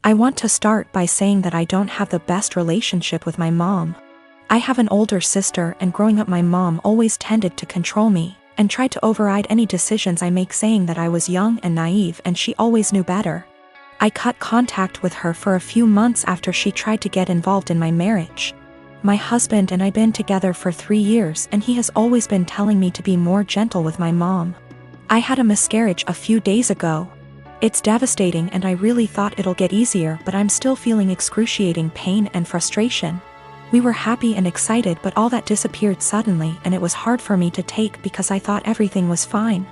I want to start by saying that I don't have the best relationship with my mom. I have an older sister, and growing up my mom always tended to control me and tried to override any decisions I make, saying that I was young and naive and she always knew better. I cut contact with her for a few months after she tried to get involved in my marriage. My husband and I've been together for 3 years, and he has always been telling me to be more gentle with my mom. I had a miscarriage a few days ago. It's devastating and I really thought it'll get easier, but I'm still feeling excruciating pain and frustration. We were happy and excited, but all that disappeared suddenly, and it was hard for me to take because I thought everything was fine.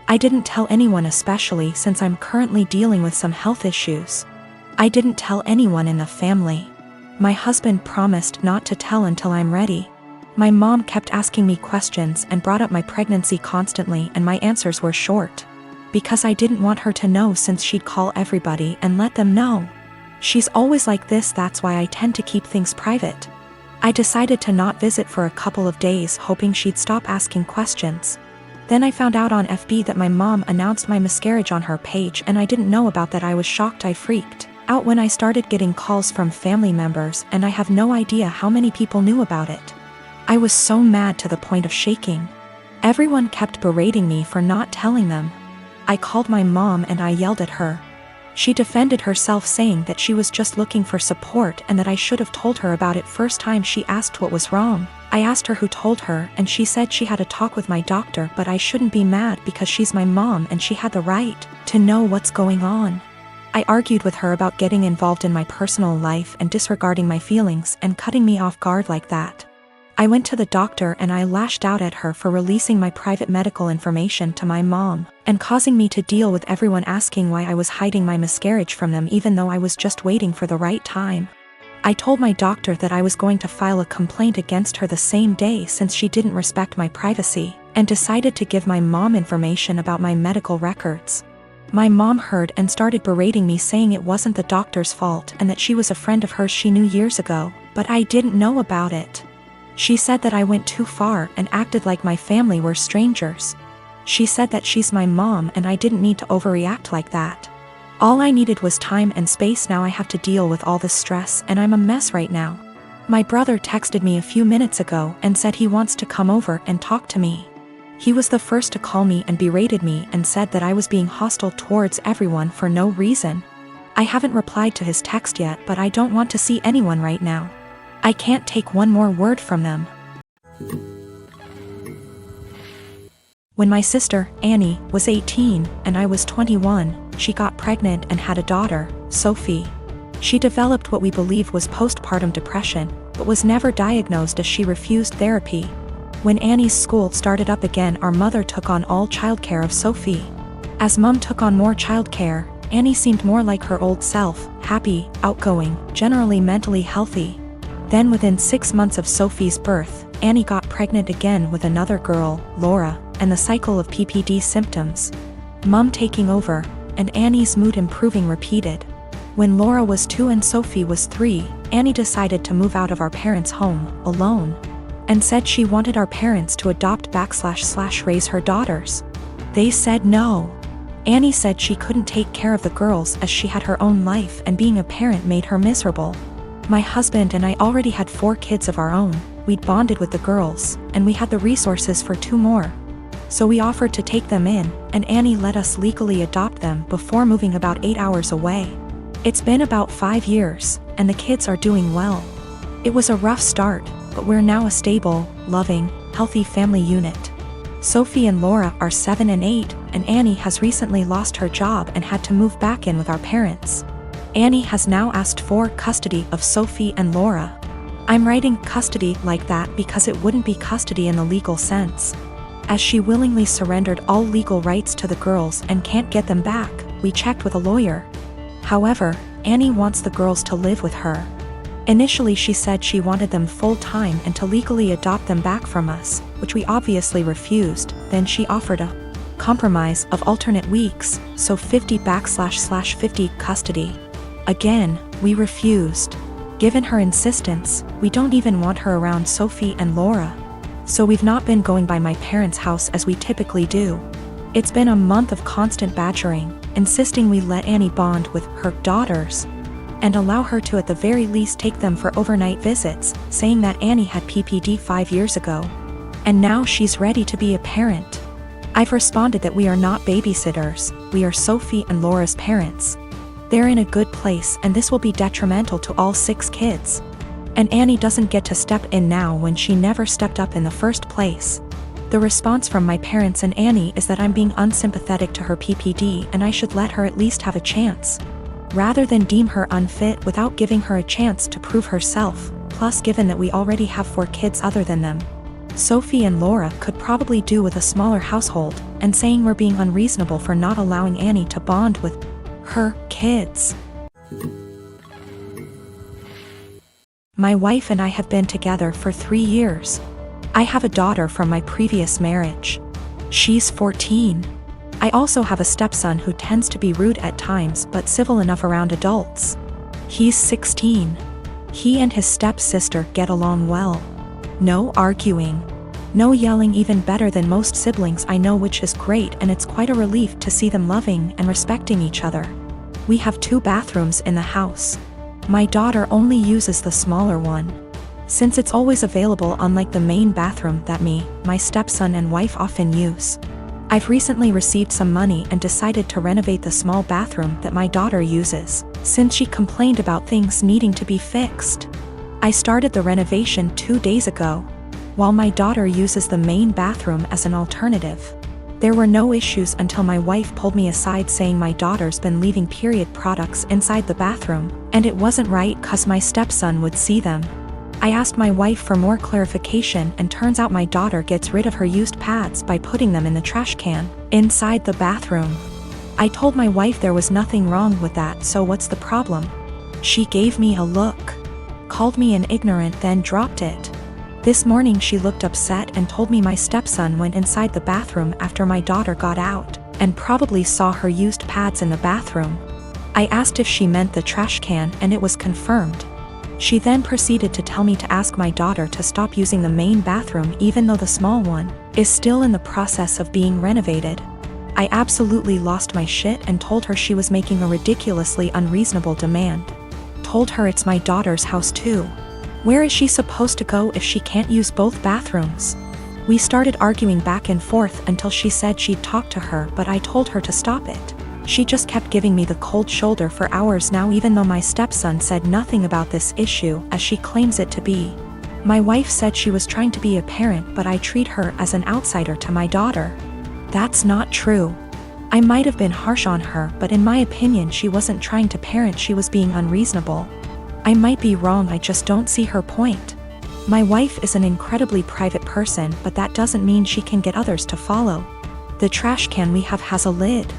I didn't tell anyone, especially since I'm currently dealing with some health issues. I didn't tell anyone in the family. My husband promised not to tell until I'm ready. My mom kept asking me questions and brought up my pregnancy constantly, and my answers were short. Because I didn't want her to know, since she'd call everybody and let them know. She's always like this, that's why I tend to keep things private. I decided to not visit for a couple of days, hoping she'd stop asking questions. Then I found out on FB that my mom announced my miscarriage on her page, and I didn't know about that. I was shocked. I freaked out when I started getting calls from family members, and I have no idea how many people knew about it. I was so mad to the point of shaking. Everyone kept berating me for not telling them. I called my mom and I yelled at her. She defended herself, saying that she was just looking for support and that I should have told her about it first time she asked what was wrong. I asked her who told her, and she said she had a talk with my doctor, but I shouldn't be mad because she's my mom and she had the right to know what's going on. I argued with her about getting involved in my personal life and disregarding my feelings and cutting me off guard like that. I went to the doctor and I lashed out at her for releasing my private medical information to my mom and causing me to deal with everyone asking why I was hiding my miscarriage from them, even though I was just waiting for the right time. I told my doctor that I was going to file a complaint against her the same day, since she didn't respect my privacy, and decided to give my mom information about my medical records. My mom heard and started berating me, saying it wasn't the doctor's fault and that she was a friend of hers she knew years ago, but I didn't know about it. She said that I went too far and acted like my family were strangers. She said that she's my mom and I didn't need to overreact like that. All I needed was time and space. Now I have to deal with all this stress and I'm a mess right now. My brother texted me a few minutes ago and said he wants to come over and talk to me. He was the first to call me and berated me and said that I was being hostile towards everyone for no reason. I haven't replied to his text yet, but I don't want to see anyone right now. I can't take one more word from them. When my sister, Annie, was 18 and I was 21, she got pregnant and had a daughter, Sophie. She developed what we believe was postpartum depression, but was never diagnosed as she refused therapy. When Annie's school started up again, our mother took on all childcare of Sophie. As Mum took on more childcare, Annie seemed more like her old self, happy, outgoing, generally mentally healthy. Then within 6 months of Sophie's birth, Annie got pregnant again with another girl, Laura, and the cycle of PPD symptoms. Mum taking over, and Annie's mood improving repeated. When Laura was 2 and Sophie was 3, Annie decided to move out of our parents' home, alone, and said she wanted our parents to adopt / raise her daughters. They said no. Annie said she couldn't take care of the girls as she had her own life and being a parent made her miserable. My husband and I already had 4 kids of our own. We'd bonded with the girls, and we had the resources for 2 more. So we offered to take them in, and Annie let us legally adopt them before moving about 8 hours away. It's been about 5 years, and the kids are doing well. It was a rough start, but we're now a stable, loving, healthy family unit. Sophie and Laura are 7 and 8, and Annie has recently lost her job and had to move back in with our parents. Annie has now asked for custody of Sophie and Laura. I'm writing custody like that because it wouldn't be custody in the legal sense, as she willingly surrendered all legal rights to the girls and can't get them back. We checked with a lawyer. However, Annie wants the girls to live with her. Initially she said she wanted them full-time and to legally adopt them back from us, which we obviously refused. Then she offered a compromise of alternate weeks, so 50 / 50 custody. Again, we refused. Given her insistence, we don't even want her around Sophie and Laura. So we've not been going by my parents' house as we typically do. It's been a month of constant badgering, insisting we let Annie bond with her daughters. and allow her to at the very least take them for overnight visits, saying that Annie had PPD 5 years ago. And now she's ready to be a parent. I've responded that we are not babysitters, we are Sophie and Laura's parents. They're in a good place and this will be detrimental to all 6 kids. And Annie doesn't get to step in now when she never stepped up in the first place. The response from my parents and Annie is that I'm being unsympathetic to her PPD and I should let her at least have a chance, rather than deem her unfit without giving her a chance to prove herself. Plus, given that we already have 4 kids other than them, Sophie and Laura could probably do with a smaller household, and saying we're being unreasonable for not allowing Annie to bond with her kids. My wife and I have been together for 3 years. I have a daughter from my previous marriage. She's 14. I also have a stepson who tends to be rude at times but civil enough around adults. He's 16. He and his stepsister get along well. No arguing. No yelling, even better than most siblings I know, which is great, and it's quite a relief to see them loving and respecting each other. We have 2 bathrooms in the house. My daughter only uses the smaller one, since it's always available, unlike the main bathroom that me, my stepson and wife often use. I've recently received some money and decided to renovate the small bathroom that my daughter uses, since she complained about things needing to be fixed. I started the renovation 2 days ago, while my daughter uses the main bathroom as an alternative. There were no issues until my wife pulled me aside saying my daughter's been leaving period products inside the bathroom, and it wasn't right cause my stepson would see them. I asked my wife for more clarification, and turns out my daughter gets rid of her used pads by putting them in the trash can inside the bathroom. I told my wife there was nothing wrong with that, so what's the problem? She gave me a look, called me an ignorant, then dropped it. This morning she looked upset and told me my stepson went inside the bathroom after my daughter got out, and probably saw her used pads in the bathroom. I asked if she meant the trash can and it was confirmed. She then proceeded to tell me to ask my daughter to stop using the main bathroom even though the small one is still in the process of being renovated. I absolutely lost my shit and told her she was making a ridiculously unreasonable demand. Told her it's my daughter's house too. Where is she supposed to go if she can't use both bathrooms? We started arguing back and forth until she said she'd talk to her, but I told her to stop it. She just kept giving me the cold shoulder for hours now, even though my stepson said nothing about this issue as she claims it to be. My wife said she was trying to be a parent, but I treat her as an outsider to my daughter. That's not true. I might have been harsh on her, but in my opinion she wasn't trying to parent, she was being unreasonable. I might be wrong, I just don't see her point. My wife is an incredibly private person, but that doesn't mean she can get others to follow. The trash can we have has a lid.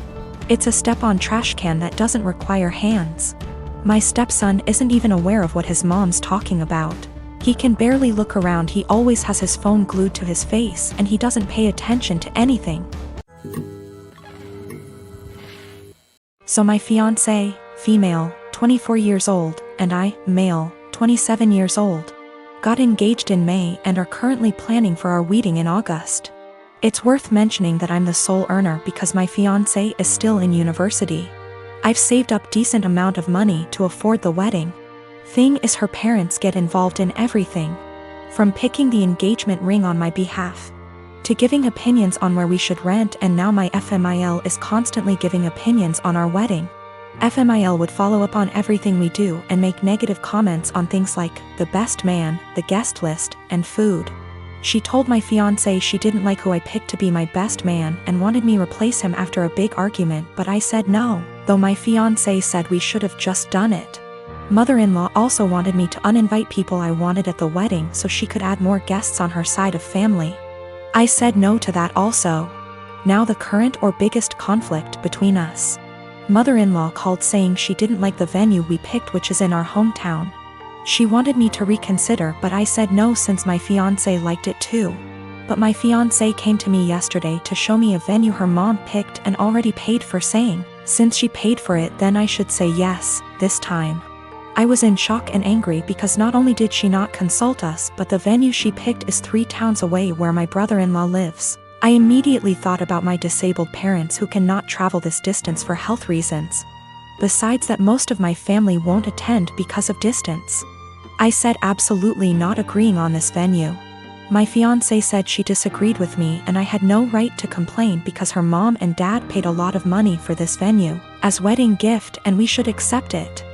It's a step-on trash can that doesn't require hands. My stepson isn't even aware of what his mom's talking about. He can barely look around, he always has his phone glued to his face, and he doesn't pay attention to anything. So my fiancé, female, 24 years old, and I, male, 27 years old, got engaged in May and are currently planning for our wedding in August. It's worth mentioning that I'm the sole earner because my fiancé is still in university. I've saved up decent amount of money to afford the wedding. Thing is, her parents get involved in everything, from picking the engagement ring on my behalf, to giving opinions on where we should rent, and now my FMIL is constantly giving opinions on our wedding. FMIL would follow up on everything we do and make negative comments on things like the best man, the guest list, and food. She told my fiancé she didn't like who I picked to be my best man and wanted me replace him after a big argument, but I said no, though my fiancé said we should have just done it. Mother-in-law also wanted me to uninvite people I wanted at the wedding so she could add more guests on her side of family. I said no to that also. Now the current or biggest conflict between us. Mother-in-law called saying she didn't like the venue we picked, which is in our hometown. She wanted me to reconsider, but I said no since my fiancé liked it too. But my fiancé came to me yesterday to show me a venue her mom picked and already paid for, saying, since she paid for it then I should say yes, this time. I was in shock and angry because not only did she not consult us, but the venue she picked is 3 towns away where my brother-in-law lives. I immediately thought about my disabled parents who cannot travel this distance for health reasons. Besides that, most of my family won't attend because of distance. I said absolutely not, agreeing on this venue. My fiancé said she disagreed with me and I had no right to complain because her mom and dad paid a lot of money for this venue as wedding gift and we should accept it.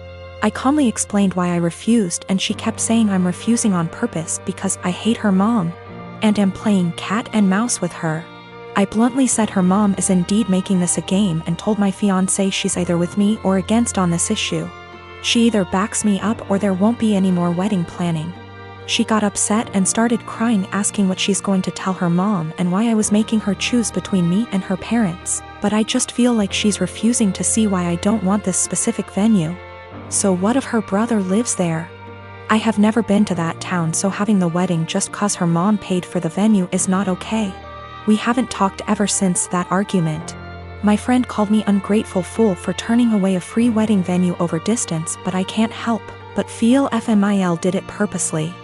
I calmly explained why I refused and she kept saying I'm refusing on purpose because I hate her mom and am playing cat and mouse with her. I bluntly said her mom is indeed making this a game and told my fiancé she's either with me or against on this issue. She either backs me up or there won't be any more wedding planning. She got upset and started crying, asking what she's going to tell her mom and why I was making her choose between me and her parents, but I just feel like she's refusing to see why I don't want this specific venue. So what if her brother lives there? I have never been to that town, so having the wedding just cause her mom paid for the venue is not okay. We haven't talked ever since that argument. My friend called me ungrateful fool for turning away a free wedding venue over distance, but I can't help but feel FMIL did it purposely.